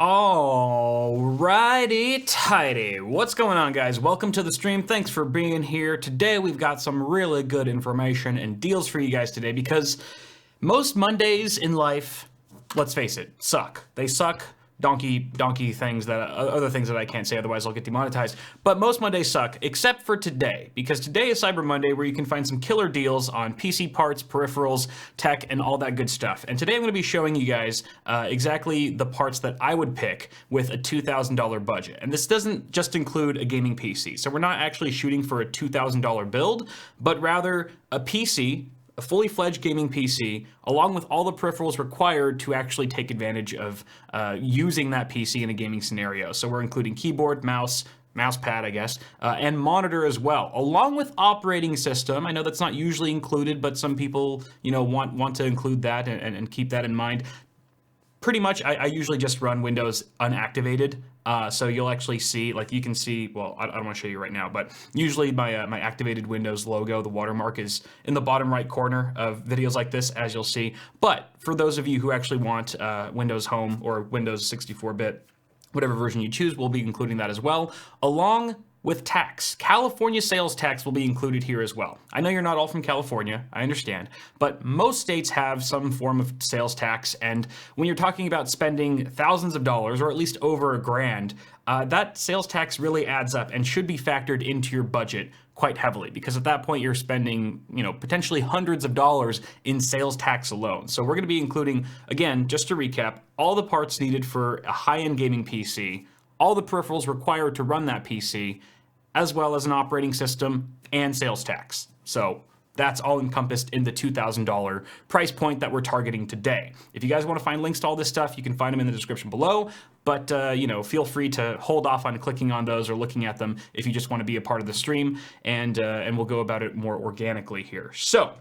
Alrighty tighty. What's going on, guys? Welcome to the stream. Thanks for being here. Today we've got some really good information and deals for you guys today because most Mondays in life, let's face it, suck. They suck. Donkey things that other things that I can't say, otherwise I'll get demonetized. But most Mondays suck, except for today, because today is Cyber Monday, where you can find some killer deals on PC parts, peripherals, tech, and all that good stuff. And today I'm going to be showing you guys exactly the parts that I would pick with a $2,000 budget. And this doesn't just include a gaming PC, so we're not actually shooting for a $2,000 build, but rather a PC. A fully fledged gaming PC, along with all the peripherals required to actually take advantage of using that PC in a gaming scenario. So we're including keyboard, mousepad, I guess, and monitor as well, along with operating system. I know that's not usually included, but some people, want to include that and keep that in mind. Pretty much, I usually just run Windows unactivated. So you'll actually see, like you can see, well, I don't want to show you right now, but usually my activated Windows logo, the watermark, is in the bottom right corner of videos like this, as you'll see. But for those of you who actually want Windows Home or Windows 64-bit, whatever version you choose, we'll be including that as well, along with tax. California sales tax will be included here as well. I know you're not all from California, I understand, but most states have some form of sales tax, and when you're talking about spending thousands of dollars, or at least over $1,000, that sales tax really adds up and should be factored into your budget quite heavily, because at that point you're spending, potentially hundreds of dollars in sales tax alone. So we're going to be including, again, just to recap, all the parts needed for a high-end gaming PC, all the peripherals required to run that PC, as well as an operating system and sales tax. So that's all encompassed in the $2,000 price point that we're targeting today. If you guys want to find links to all this stuff, you can find them in the description below. But, feel free to hold off on clicking on those or looking at them if you just want to be a part of the stream, and we'll go about it more organically here. So,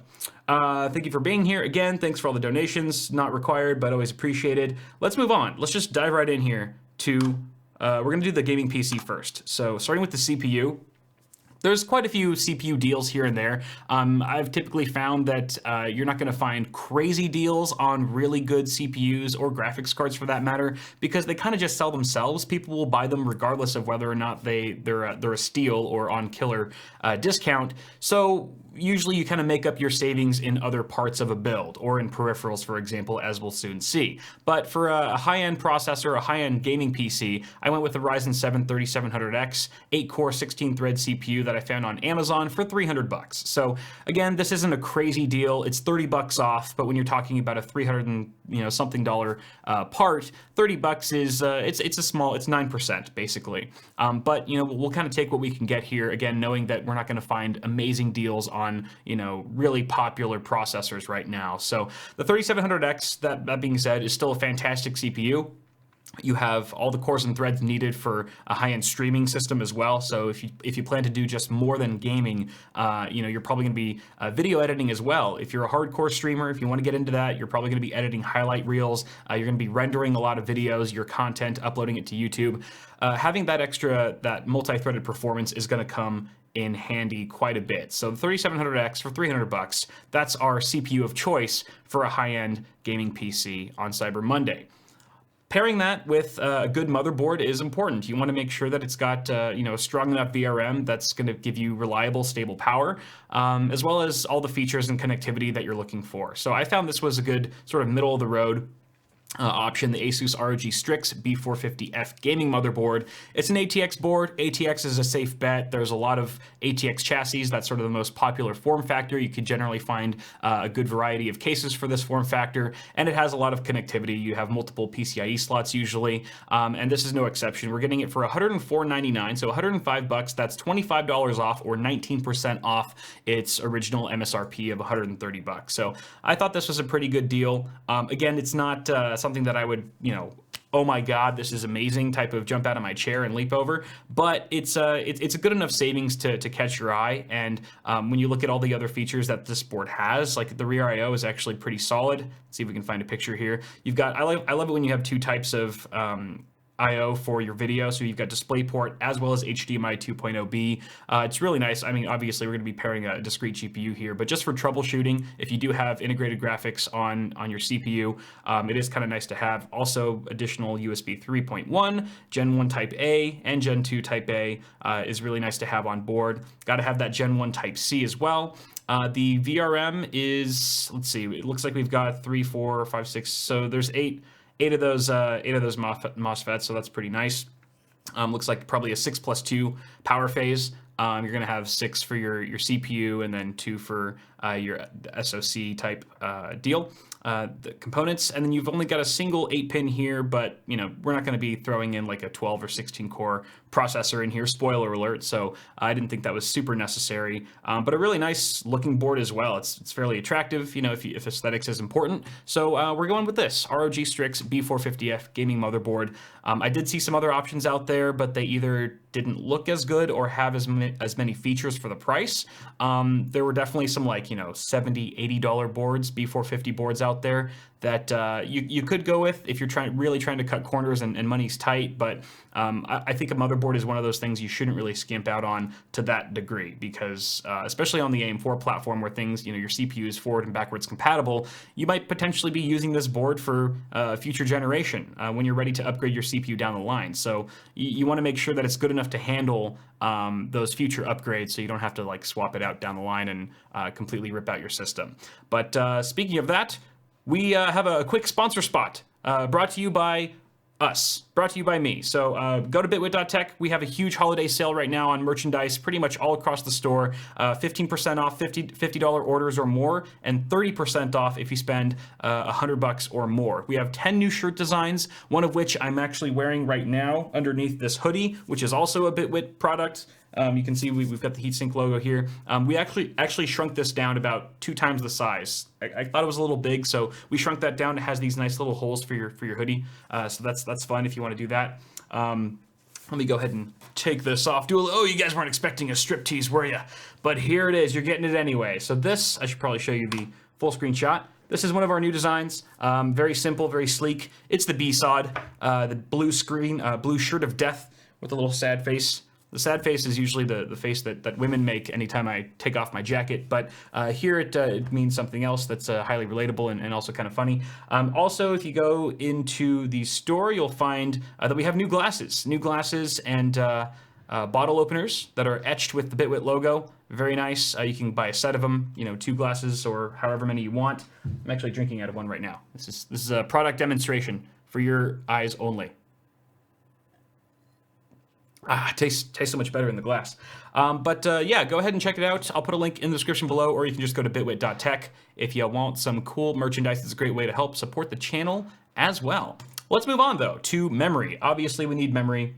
thank you for being here. Again, thanks for all the donations. Not required, but always appreciated. Let's move on. Let's just dive right in here to... we're going to do the gaming PC first. So starting with the CPU, there's quite a few CPU deals here and there. I've typically found that you're not going to find crazy deals on really good CPUs or graphics cards for that matter, because they kind of just sell themselves. People will buy them regardless of whether or not they're a steal or on killer discount. So usually you kind of make up your savings in other parts of a build or in peripherals, for example, as we'll soon see. But for a high-end processor, a high-end gaming PC, I went with the Ryzen 7 3700X 8-core 16-thread CPU that I found on Amazon for $300. So again, this isn't a crazy deal. It's $30 off, but when you're talking about a $300 and something dollar part, $30 is it's 9% basically. But we'll kind of take what we can get here, again, knowing that we're not going to find amazing deals on really popular processors right now. So the 3700X, that being said, is still a fantastic CPU. You have all the cores and threads needed for a high-end streaming system as well. So if you plan to do just more than gaming, you're probably going to be video editing as well. If you're a hardcore streamer, if you want to get into that, you're probably going to be editing highlight reels. You're going to be rendering a lot of videos, your content, uploading it to YouTube. Having that multi-threaded performance is going to come in handy quite a bit. So the 3700X for $300, that's our CPU of choice for a high-end gaming PC on Cyber Monday. Pairing that with a good motherboard is important. You want to make sure that it's got a strong enough VRM that's going to give you reliable, stable power, as well as all the features and connectivity that you're looking for. So I found this was a good sort of middle of the road option, the Asus ROG Strix B450F gaming motherboard. It's an ATX board. ATX is a safe bet. There's a lot of ATX chassis. That's sort of the most popular form factor. You could generally find a good variety of cases for this form factor, and it has a lot of connectivity. You have multiple PCIe slots usually, and this is no exception. We're getting it for $104.99, so $105. That's $25 off, or 19% off its original MSRP of $130. So I thought this was a pretty good deal. Again, it's not something that I would, oh my God, this is amazing type of jump out of my chair and leap over, but it's a good enough savings to catch your eye. And when you look at all the other features that this board has, like the rear I/O is actually pretty solid. Let's see if we can find a picture here. You've got, I love it when you have two types of I/O for your video, so you've got DisplayPort as well as HDMI 2.0B. It's really nice. I mean, obviously we're going to be pairing a discrete GPU here, but just for troubleshooting, if you do have integrated graphics on your CPU, it is kind of nice to have. Also, additional USB 3.1, Gen 1 Type A, and Gen 2 Type A is really nice to have on board. Got to have that Gen 1 Type C as well. The VRM is, let's see, it looks like we've got 3, 4, 5, 6. So there's eight of those MOSFETs, so that's pretty nice. Looks like probably a 6+2 power phase. You're going to have 6 for your CPU and then 2 for your SoC type deal. The components, and then you've only got a single 8-pin here, but you know, we're not going to be throwing in like a 12 or 16 core processor in here, spoiler alert, so I didn't think that was super necessary, but a really nice looking board as well. It's fairly attractive, you know, if aesthetics is important. So we're going with this ROG Strix B450F gaming motherboard. I did see some other options out there, but they either didn't look as good or have as many features for the price. There were definitely some like, you know, $70, $80 boards, B450 boards out there that you could go with if you're really trying to cut corners and money's tight, but I think a motherboard is one of those things you shouldn't really skimp out on to that degree, because especially on the AM4 platform where things, you know, your CPU is forward and backwards compatible, you might potentially be using this board for a future generation when you're ready to upgrade your CPU down the line. So you want to make sure that it's good enough to handle those future upgrades, so you don't have to like swap it out down the line and completely rip out your system. But speaking of that, we have a quick sponsor spot brought to you by us, brought to you by me. So go to bitwit.tech. We have a huge holiday sale right now on merchandise pretty much all across the store. 15% off $50 orders or more, and 30% off if you spend $100 or more. We have 10 new shirt designs, one of which I'm actually wearing right now underneath this hoodie, which is also a Bitwit product. You can see we've got the heatsink logo here. We actually shrunk this down about 2 times the size. I thought it was a little big, so we shrunk that down. It has these nice little holes for your hoodie, so that's fun if you want to do that. Let me go ahead and take this off. Oh, you guys weren't expecting a striptease, were you? But here it is. You're getting it anyway. So this, I should probably show you the full screen shot. This is one of our new designs. Very simple, very sleek. It's the B-Sod, the blue screen, blue shirt of death with a little sad face. The sad face is usually the face that women make anytime I take off my jacket, but here it means something else that's highly relatable and also kind of funny. Also, if you go into the store, you'll find that we have new glasses and bottle openers that are etched with the Bitwit logo. Very nice. You can buy a set of them, you know, 2 glasses or however many you want. I'm actually drinking out of one right now. This is a product demonstration for your eyes only. Tastes so much better in the glass. Yeah, go ahead and check it out. I'll put a link in the description below, or you can just go to bitwit.tech if you want some cool merchandise. It's a great way to help support the channel as well. Let's move on though to memory. Obviously, we need memory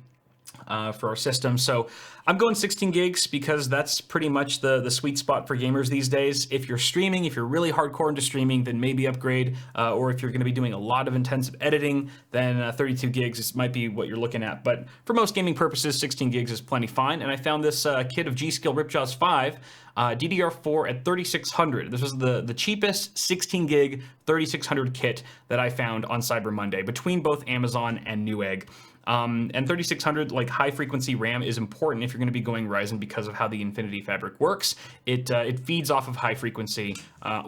for our system. So I'm going 16 gigs because that's pretty much the sweet spot for gamers these days. If you're streaming, if you're really hardcore into streaming, then maybe upgrade. Or if you're going to be doing a lot of intensive editing, then 32 gigs might be what you're looking at. But for most gaming purposes, 16 gigs is plenty fine. And I found this kit of G.Skill Ripjaws 5 DDR4 at 3600. This was the cheapest 16 gig 3600 kit that I found on Cyber Monday between both Amazon and Newegg. And 3600, like high frequency RAM, is important if you're going to be going Ryzen because of how the Infinity Fabric works. It feeds off of high frequency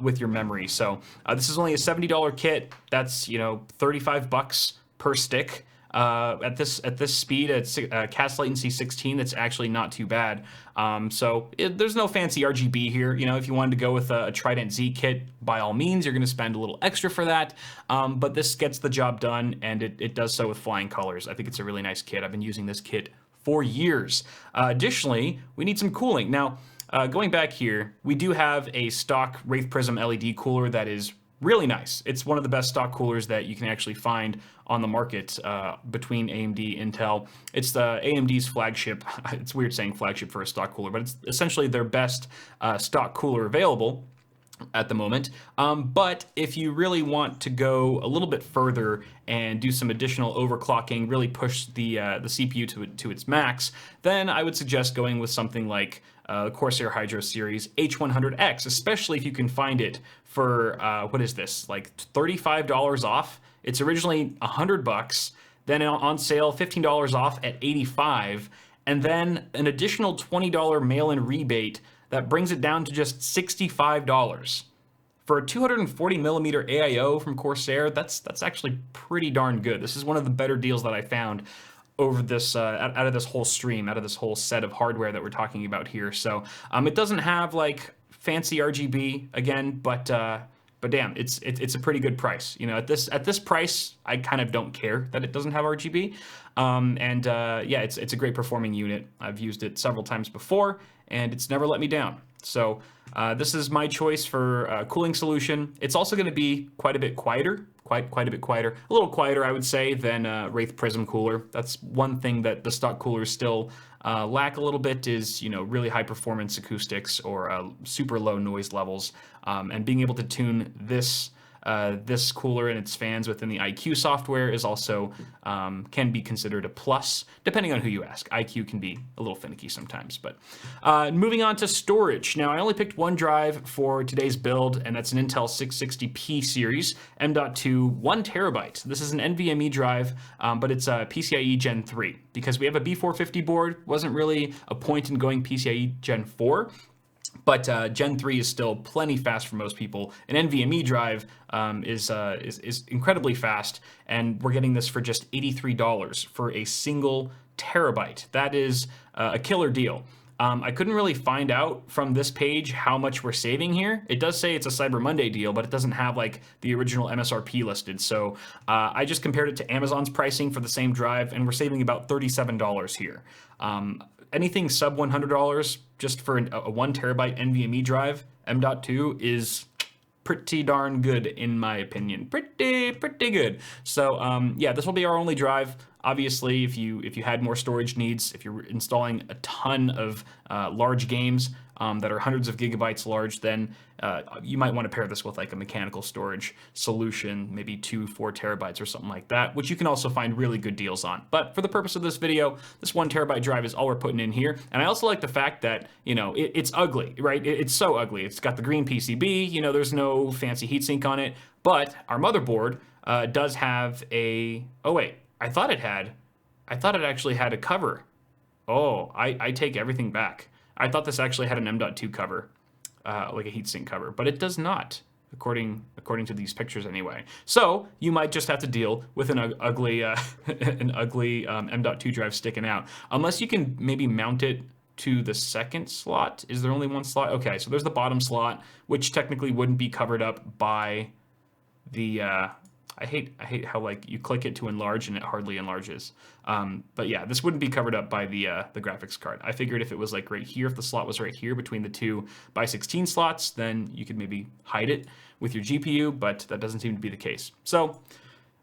with your memory. So this is only a $70 kit. That's, you know, $35 per stick. At this speed, at cast latency 16, that's actually not too bad. There's no fancy RGB here. You know, if you wanted to go with a Trident Z kit, by all means, you're going to spend a little extra for that. But this gets the job done, and it does so with flying colors. I think it's a really nice kit. I've been using this kit for years. Additionally, we need some cooling. Now, going back here, we do have a stock Wraith Prism LED cooler that is really nice. It's one of the best stock coolers that you can actually find on the market between AMD, Intel. It's the AMD's flagship. It's weird saying flagship for a stock cooler, but it's essentially their best stock cooler available at the moment. But if you really want to go a little bit further and do some additional overclocking, really push the CPU to its max, then I would suggest going with something like Corsair Hydro Series H100X, especially if you can find it for, what is this, like $35 off? It's originally $100. then on sale, $15 off at $85, and then an additional $20 mail-in rebate that brings it down to just $65. For a 240 millimeter AIO from Corsair, that's actually pretty darn good. This is one of the better deals that I found over this out of this whole stream, out of this whole set of hardware that we're talking about here. So it doesn't have like fancy RGB again, but damn, it's a pretty good price. You know, at this price, I kind of don't care that it doesn't have RGB. Yeah, it's a great performing unit. I've used it several times before, and it's never let me down. So this is my choice for a cooling solution. It's also going to be quite a bit quieter, quite a bit quieter, a little quieter, I would say, than Wraith Prism cooler. That's one thing that the stock coolers still lack a little bit, is, you know, really high performance acoustics or super low noise levels, and being able to tune this cooler and its fans within the IQ software is also can be considered a plus, depending on who you ask. IQ can be a little finicky sometimes. But moving on to storage. Now, I only picked one drive for today's build, and that's an Intel 660p series, M.2, 1 terabyte. This is an NVMe drive, but it's a PCIe Gen 3. Because we have a B450 board, wasn't really a point in going PCIe Gen 4. But Gen 3 is still plenty fast for most people. An NVMe drive is incredibly fast, and we're getting this for just $83 for a single terabyte. That is a killer deal. I couldn't really find out from this page how much we're saving here. It does say it's a Cyber Monday deal, but it doesn't have like the original MSRP listed. So I just compared it to Amazon's pricing for the same drive, and we're saving about $37 here. Anything sub $100 just for a 1 terabyte NVMe drive, M.2, is pretty darn good in my opinion. Pretty good. So yeah, this will be our only drive. Obviously, if you had more storage needs, if you're installing a ton of large games that are hundreds of gigabytes large, then you might want to pair this with like a mechanical storage solution, maybe 4 terabytes or something like that, which you can also find really good deals on. But for the purpose of this video, this 1 terabyte drive is all we're putting in here. And I also like the fact that, you know, it's ugly, right? It's so ugly. It's got the green PCB, you know, there's no fancy heatsink on it, but our motherboard does have a, oh wait, I thought it actually had a cover. Oh, I take everything back. I thought this actually had an M.2 cover, like a heatsink cover, but it does not, according to these pictures anyway. So you might just have to deal with an ugly M.2 drive sticking out, unless you can maybe mount it to the second slot. Is there only one slot? Okay, so there's the bottom slot, which technically wouldn't be covered up by the. I hate how like you click it to enlarge and it hardly enlarges. But yeah, this wouldn't be covered up by the graphics card. I figured if it was like right here, if the slot was right here between the 2x16 slots, then you could maybe hide it with your GPU, but that doesn't seem to be the case. So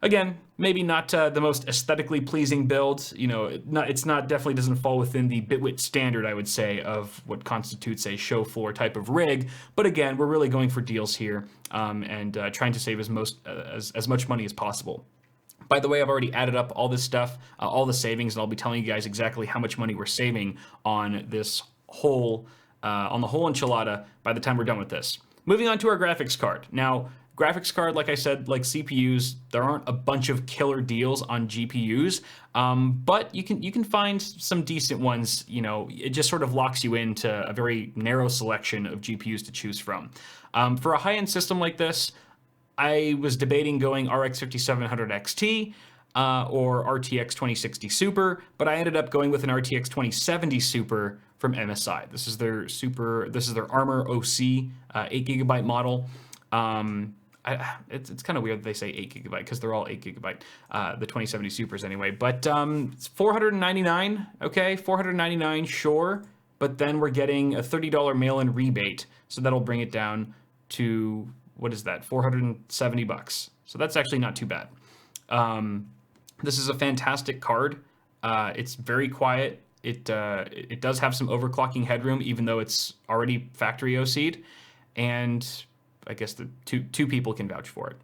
again, maybe not the most aesthetically pleasing build. You know, it's not definitely doesn't fall within the Bitwit standard, I would say, of what constitutes a show floor type of rig. But again, we're really going for deals here and trying to save as much money as possible. By the way, I've already added up all this stuff, all the savings, and I'll be telling you guys exactly how much money we're saving on this whole on the whole enchilada by the time we're done with this. Moving on to our graphics card. Now, graphics card, like I said, like CPUs, there aren't a bunch of killer deals on GPUs, but you can find some decent ones. You know, it just sort of locks you into a very narrow selection of GPUs to choose from. For a high-end system like this, I was debating going RX 5700 XT or RTX 2060 Super, but I ended up going with an RTX 2070 Super from MSI. This is their Armor OC 8GB model. It's kind of weird that they say 8GB because they're all 8GB, the 2070 Supers anyway. But it's $499, okay, $499, sure. But then we're getting a $30 mail-in rebate, so that'll bring it down to, what is that, $470. So that's actually not too bad. This is a fantastic card. It's very quiet. It does have some overclocking headroom, even though it's already factory OC'd, and I guess the two people can vouch for it.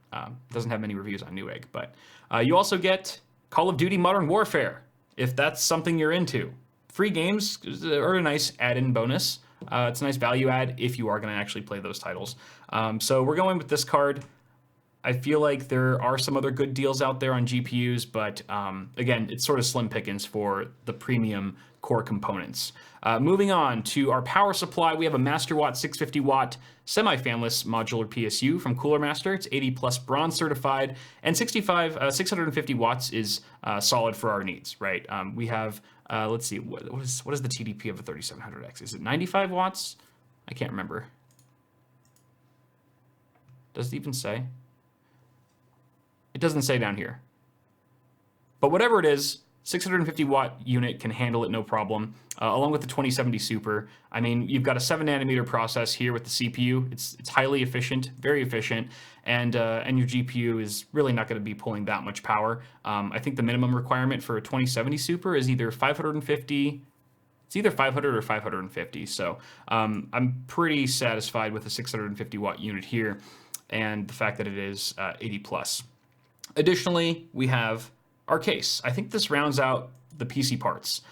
Doesn't have many reviews on Newegg, but you also get Call of Duty Modern Warfare, if that's something you're into. Free games are a nice add-in bonus. It's a nice value add if you are going to actually play those titles. So we're going with this card. I feel like there are some other good deals out there on GPUs, but again, it's sort of slim pickings for the premium core components. Moving on to our power supply, we have a MasterWatt 650 watt semi-fanless modular PSU from Cooler Master. It's 80 plus bronze certified, and 650 watts is solid for our needs, right? We have, let's see, what is the TDP of a 3700X? Is it 95 watts? I can't remember. Does it even say? It doesn't say down here. But whatever it is, 650 watt unit can handle it no problem, along with the 2070 Super. I mean, you've got a 7 nanometer process here with the CPU. It's highly efficient, very efficient, and your GPU is really not going to be pulling that much power. I think the minimum requirement for a 2070 Super is either 550. It's either 500 or 550. So I'm pretty satisfied with the 650 watt unit here, and the fact that it is 80 plus. Additionally, we have our case. I think this rounds out the PC parts.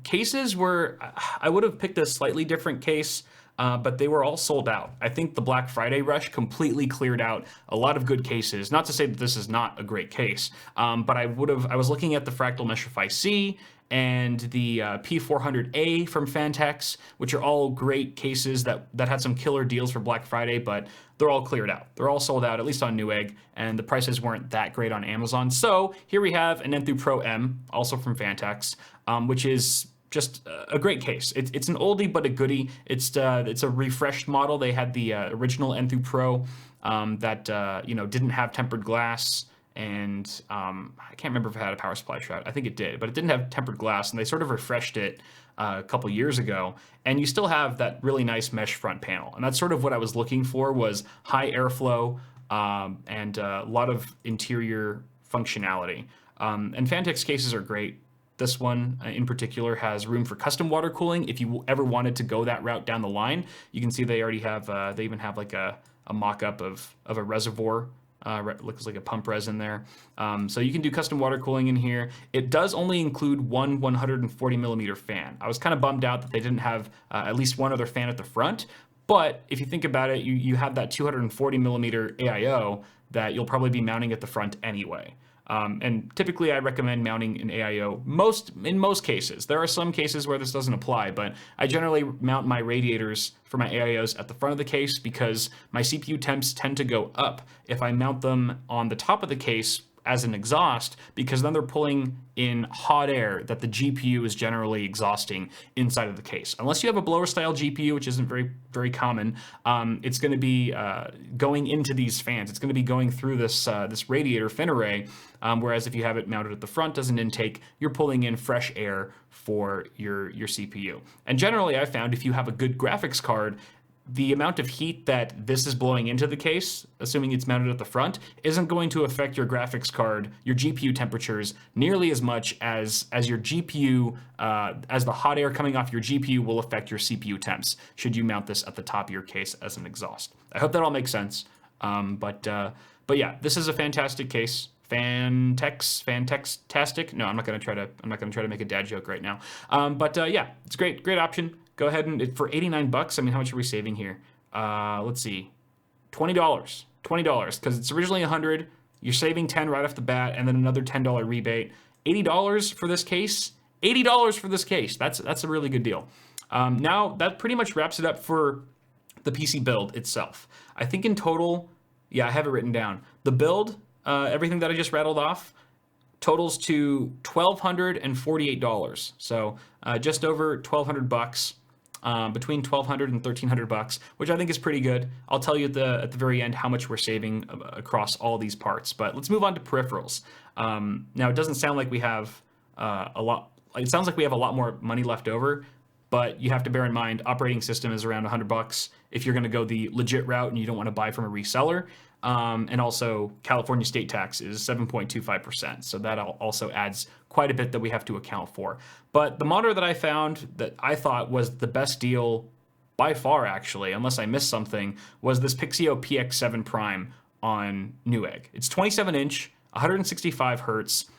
Cases were, I would have picked a slightly different case, but they were all sold out. I think the Black Friday rush completely cleared out a lot of good cases. Not to say that this is not a great case, but I was looking at the Fractal Meshify C and the P400A from Fantex, which are all great cases that had some killer deals for Black Friday, but they're all cleared out. They're all sold out, at least on Newegg, and the prices weren't that great on Amazon. So here we have an Enthoo Pro M, also from Fantex, which is just a great case. It's an oldie but a goodie. It's a refreshed model. They had the original Enthoo Pro that didn't have tempered glass. And I can't remember if it had a power supply shroud. I think it did, but it didn't have tempered glass, and they sort of refreshed it a couple years ago. And you still have that really nice mesh front panel, and that's sort of what I was looking for, was high airflow and a lot of interior functionality. And Fantex cases are great. This one in particular has room for custom water cooling. If you ever wanted to go that route down the line, you can see they already have. They even have like a mock-up of a reservoir. Looks like a pump res in there. So you can do custom water cooling in here. It does only include one 140 millimeter fan. I was kind of bummed out that they didn't have at least one other fan at the front. But if you think about it, you have that 240 millimeter AIO that you'll probably be mounting at the front anyway. And typically I recommend mounting an AIO in most cases. There are some cases where this doesn't apply, but I generally mount my radiators for my AIOs at the front of the case because my CPU temps tend to go up if I mount them on the top of the case as an exhaust, because then they're pulling in hot air that the GPU is generally exhausting inside of the case. Unless you have a blower style GPU, which isn't very, very common, it's going to be going into these fans. It's going to be going through this radiator fin array, whereas if you have it mounted at the front as an intake, you're pulling in fresh air for your CPU. And generally, I found if you have a good graphics card, the amount of heat that this is blowing into the case, assuming it's mounted at the front, isn't going to affect your graphics card, your GPU temperatures, nearly as much as your GPU, as the hot air coming off your GPU will affect your CPU temps, should you mount this at the top of your case as an exhaust. I hope that all makes sense. But yeah, this is a fantastic case. Fantastic. No, I'm not gonna try to make a dad joke right now. Yeah, it's great option. Go ahead and for 89 bucks. I mean, how much are we saving here? Let's see, $20, because it's originally 100. You're saving 10 right off the bat, and then another $10 rebate. $80 for this case. $80 for this case. That's a really good deal. Now that pretty much wraps it up for the PC build itself. I think in total, yeah, I have it written down. The build, everything that I just rattled off, totals to $1,248. So just over 1,200 bucks. Between 1,200 and 1,300 bucks, which I think is pretty good. I'll tell you at the very end how much we're saving across all these parts. But let's move on to peripherals. Now, it doesn't sound like we have a lot. It sounds like we have a lot more money left over, but you have to bear in mind operating system is around 100 bucks if you're going to go the legit route and you don't want to buy from a reseller. And also California state tax is 7.25%. So that also adds quite a bit that we have to account for. But the monitor that I found that I thought was the best deal by far, actually, unless I missed something, was this Pixio PX7 Prime on Newegg. It's 27-inch, 165 hertz.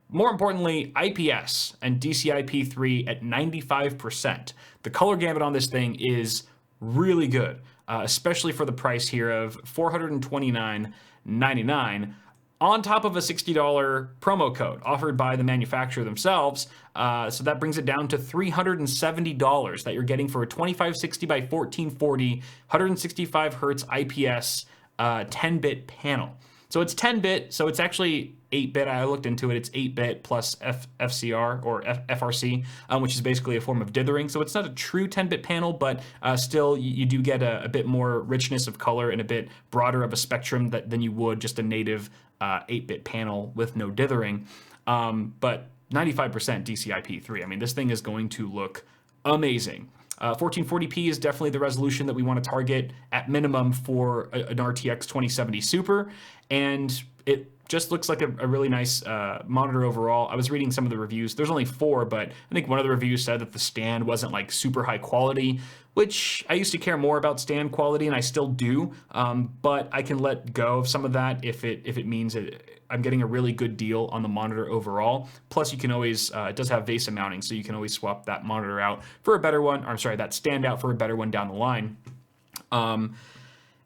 More importantly, IPS and DCI-P3 at 95%. The color gamut on this thing is really good. especially for the price here of $429.99. On top of a $60 promo code offered by the manufacturer themselves. So that brings it down to $370 that you're getting for a 2560 by 1440, 165 hertz IPS 10-bit panel. So it's 10-bit, so it's actually 8-bit. I looked into it. It's 8-bit plus FCR or FRC, which is basically a form of dithering. So it's not a true 10-bit panel, but still you do get a bit more richness of color and a bit broader of a spectrum than you would just a native 8-bit panel with no dithering. But 95% DCI-P3. I mean, this thing is going to look amazing. 1440p is definitely the resolution that we want to target at minimum for an RTX 2070 Super, and it just looks like a really nice monitor overall. I was reading some of the reviews. There's only 4, but I think one of the reviews said that the stand wasn't like super high quality, which I used to care more about stand quality, and I still do, but I can let go of some of that if it means I'm getting a really good deal on the monitor overall. Plus, you can always, it does have VESA mounting, so you can always swap that monitor out for a better one, or I'm sorry, that stand out for a better one down the line.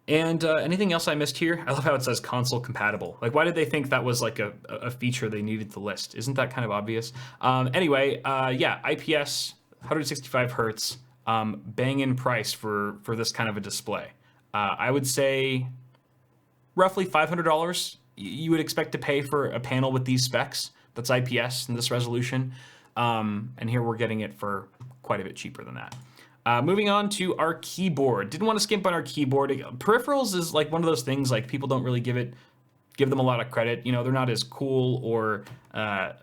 Anything else I missed here? I love how it says console compatible. Like, why did they think that was like a feature they needed to list? Isn't that kind of obvious? Anyway, yeah, IPS, 165 hertz, bang-in price for this kind of a display. I would say roughly $500 you would expect to pay for a panel with these specs that's IPS and this resolution. And here we're getting it for quite a bit cheaper than that. Moving on to our keyboard. Didn't want to skimp on our keyboard. Peripherals is like one of those things, like people don't really give them a lot of credit. You know, they're not as cool or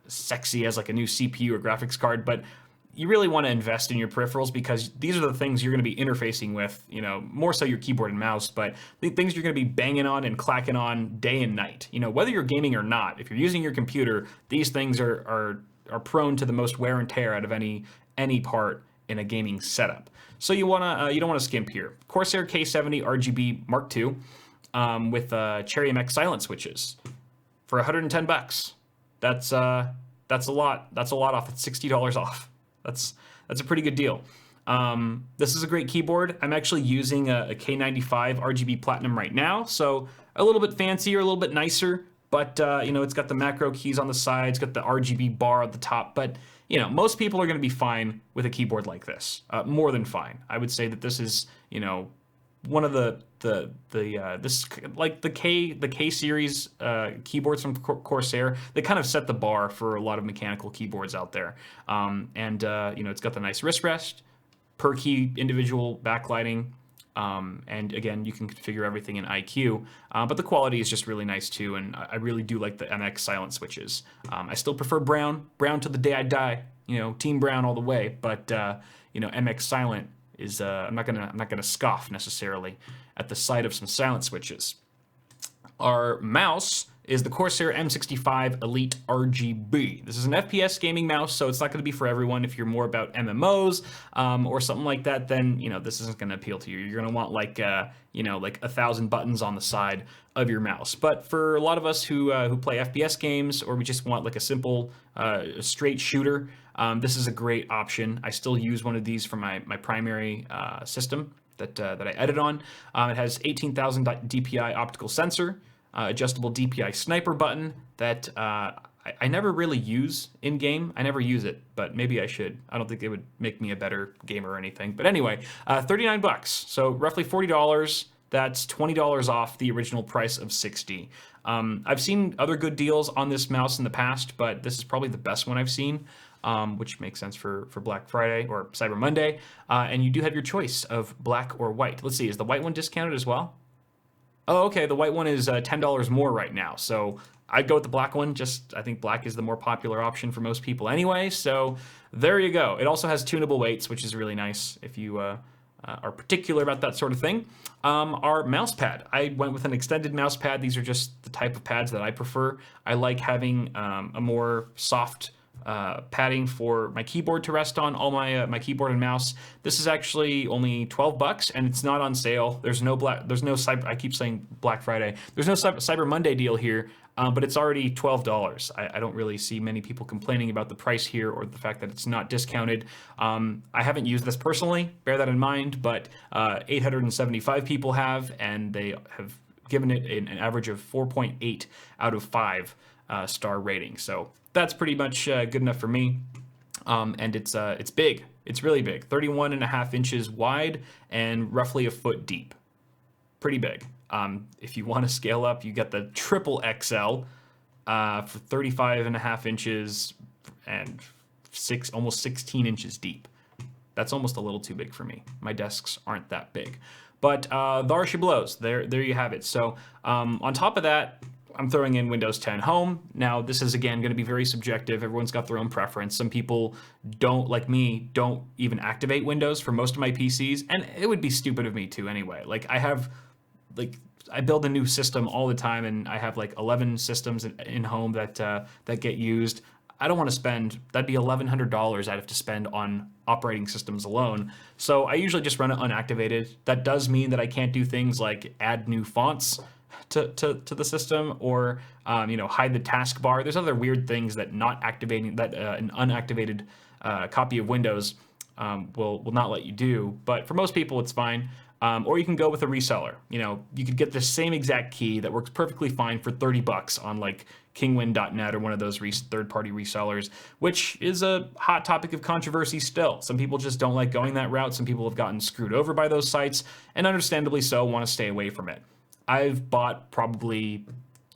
sexy as like a new CPU or graphics card, but you really want to invest in your peripherals because these are the things you're going to be interfacing with, you know, more so your keyboard and mouse, but the things you're going to be banging on and clacking on day and night. You know, whether you're gaming or not, if you're using your computer, these things are prone to the most wear and tear out of any part in a gaming setup. So you don't want to skimp here. Corsair K70 RGB Mark II with Cherry MX silent switches for 110 bucks. That's a lot. That's a lot off. It's $60 off. That's a pretty good deal. This is a great keyboard. I'm actually using a K95 RGB Platinum right now, so a little bit fancier, a little bit nicer, but you know, it's got the macro keys on the sides, got the RGB bar at the top, but you know, most people are going to be fine with a keyboard like this. More than fine. I would say that this is, you know, one of this like the K series keyboards from Corsair. They kind of set the bar for a lot of mechanical keyboards out there. You know, it's got the nice wrist rest, per key individual backlighting. And again, you can configure everything in IQ, but the quality is just really nice too, and I really do like the MX silent switches. I still prefer brown to the day I die, you know, Team Brown all the way, but you know, MX silent is, I'm not gonna scoff necessarily at the sight of some silent switches. Our mouse is the Corsair M65 Elite RGB. This is an FPS gaming mouse, so it's not going to be for everyone. If you're more about MMOs or something like that, then you know this isn't going to appeal to you. You're going to want like you know, like 1,000 buttons on the side of your mouse. But for a lot of us who play FPS games, or we just want like a simple straight shooter, this is a great option. I still use one of these for my primary system that I edit on. It has 18,000 DPI optical sensor. Adjustable DPI sniper button that I never really use in game. I never use it, but maybe I should. I don't think it would make me a better gamer or anything. But anyway, 39 bucks, so roughly $40. That's $20 off the original price of $60. I've seen other good deals on this mouse in the past, but this is probably the best one I've seen, which makes sense for Black Friday or Cyber Monday. And you do have your choice of black or white. Let's see, is the white one discounted as well? Oh, okay, the white one is $10 more right now, so I'd go with the black one. Just, I think black is the more popular option for most people anyway, so there you go. It also has tunable weights, which is really nice if you are particular about that sort of thing. Our mouse pad. I went with an extended mouse pad. These are just the type of pads that I prefer. I like having a more soft padding for my keyboard to rest on, all my my keyboard and mouse. This is actually only $12, and it's not on sale. There's no cyber. I keep saying Black Friday. There's no Cyber Monday deal here, but it's already $12. I don't really see many people complaining about the price here or the fact that it's not discounted. I haven't used this personally. Bear that in mind. But 875 people have, and they have given it an average of 4.8 out of 5 star rating. So that's pretty much good enough for me. And it's big. It's really big. 31.5 inches wide and roughly a foot deep. Pretty big. If you want to scale up, you get the triple XL for 35.5 inches and almost 16 inches deep. That's almost a little too big for me. My desks aren't that big. But there she blows. There you have it. So on top of that, I'm throwing in Windows 10 Home. Now, this is, again, going to be very subjective. Everyone's got their own preference. Some people don't, like me, don't even activate Windows for most of my PCs, and it would be stupid of me to anyway. Like, I build a new system all the time, and I have like 11 systems in home that get used. I don't want to spend, that'd be $1,100 I'd have to spend on operating systems alone. So I usually just run it unactivated. That does mean that I can't do things like add new fonts to the system, or hide the taskbar. There's other weird things that not activating an unactivated copy of Windows will not let you do. But for most people, it's fine. Or you can go with a reseller. You could get the same exact key that works perfectly fine for $30 on like kingwin.net or one of those third-party resellers, which is a hot topic of controversy still. Some people just don't like going that route. Some people have gotten screwed over by those sites, and understandably so, want to stay away from it. I've bought probably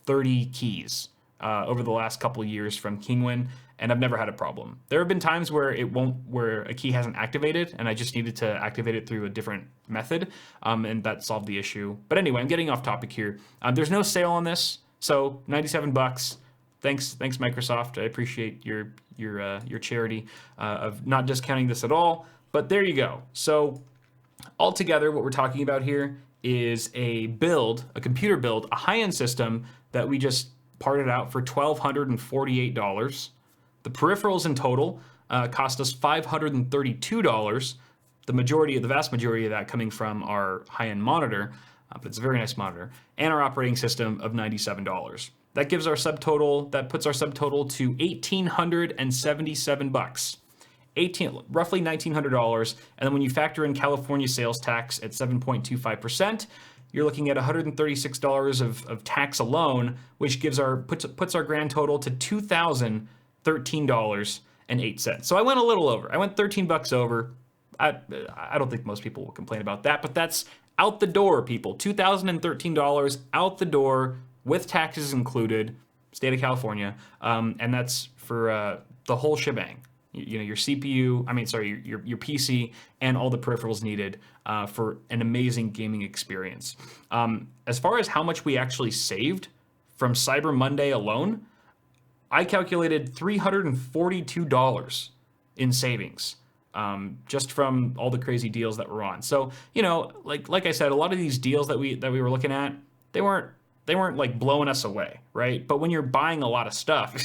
30 keys over the last couple of years from Kingwin, and I've never had a problem. There have been times where where a key hasn't activated, and I just needed to activate it through a different method, and that solved the issue. But anyway, I'm getting off topic here. There's no sale on this, so $97. Thanks, Microsoft. I appreciate your charity of not discounting this at all. But there you go. So altogether, what we're talking about here is a computer build, a high-end system that we just parted out for $1,248. The peripherals in total cost us $532. The vast majority of that coming from our high-end monitor, but it's a very nice monitor, and our operating system of $97. That gives our subtotal. That puts our subtotal to $1,877. Roughly $1,900, and then when you factor in California sales tax at 7.25%, you're looking at $136 of tax alone, which puts our grand total to $2,013.08. So I went a little over. I went $13 over. I don't think most people will complain about that, but that's out the door, people. $2,013 out the door with taxes included, state of California, and that's for the whole shebang. Your CPU, your PC, and all the peripherals needed for an amazing gaming experience. As far as how much we actually saved from Cyber Monday alone, I calculated $342 in savings just from all the crazy deals that were on. So, like I said, a lot of these deals that we were looking at, they weren't like blowing us away, right? But when you're buying a lot of stuff,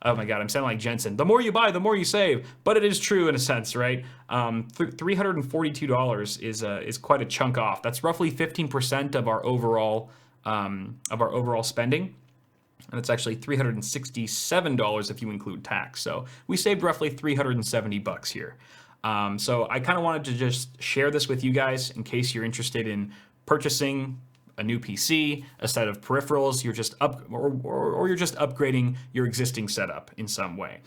oh my God, I'm sounding like Jensen. The more you buy, the more you save. But it is true in a sense, right? $342 is quite a chunk off. That's roughly 15% of our overall spending, and it's actually $367 if you include tax. So we saved roughly $370 here. So I kind of wanted to just share this with you guys in case you're interested in purchasing a new PC, a set of peripherals, you're just you're just upgrading your existing setup in some way.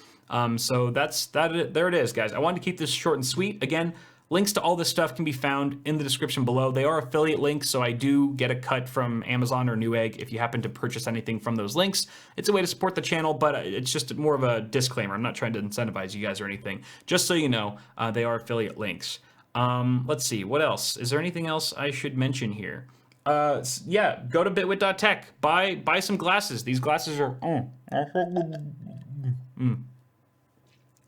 So there it is, guys. I wanted to keep this short and sweet. Again, links to all this stuff can be found in the description below. They are affiliate links, so I do get a cut from Amazon or Newegg if you happen to purchase anything from those links. It's a way to support the channel, but it's just more of a disclaimer. I'm not trying to incentivize you guys or anything. Just so you know, they are affiliate links. Let's see, what else? Is there anything else I should mention here? Yeah, go to bitwit.tech. Buy some glasses. These glasses are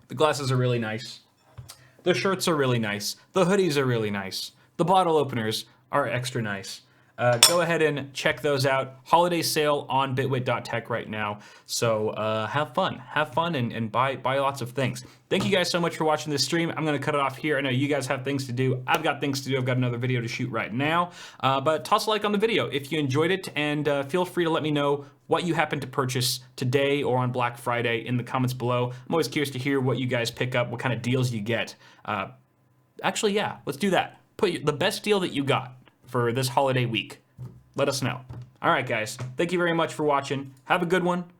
The glasses are really nice. The shirts are really nice. The hoodies are really nice. The bottle openers are extra nice. go ahead and check those out. Holiday sale on bitwit.tech right now. So have fun and buy lots of things. Thank you guys so much for watching this stream. I'm gonna cut it off here. I know you guys have things to do. I've got things to do. I've got another video to shoot right now. But toss a like on the video if you enjoyed it, and feel free to let me know what you happen to purchase today or on Black Friday in the comments below. I'm always curious to hear what you guys pick up, what kind of deals you get. Actually, yeah, let's do that. Put the best deal that you got for this holiday week. Let us know. All right, guys. Thank you very much for watching. Have a good one.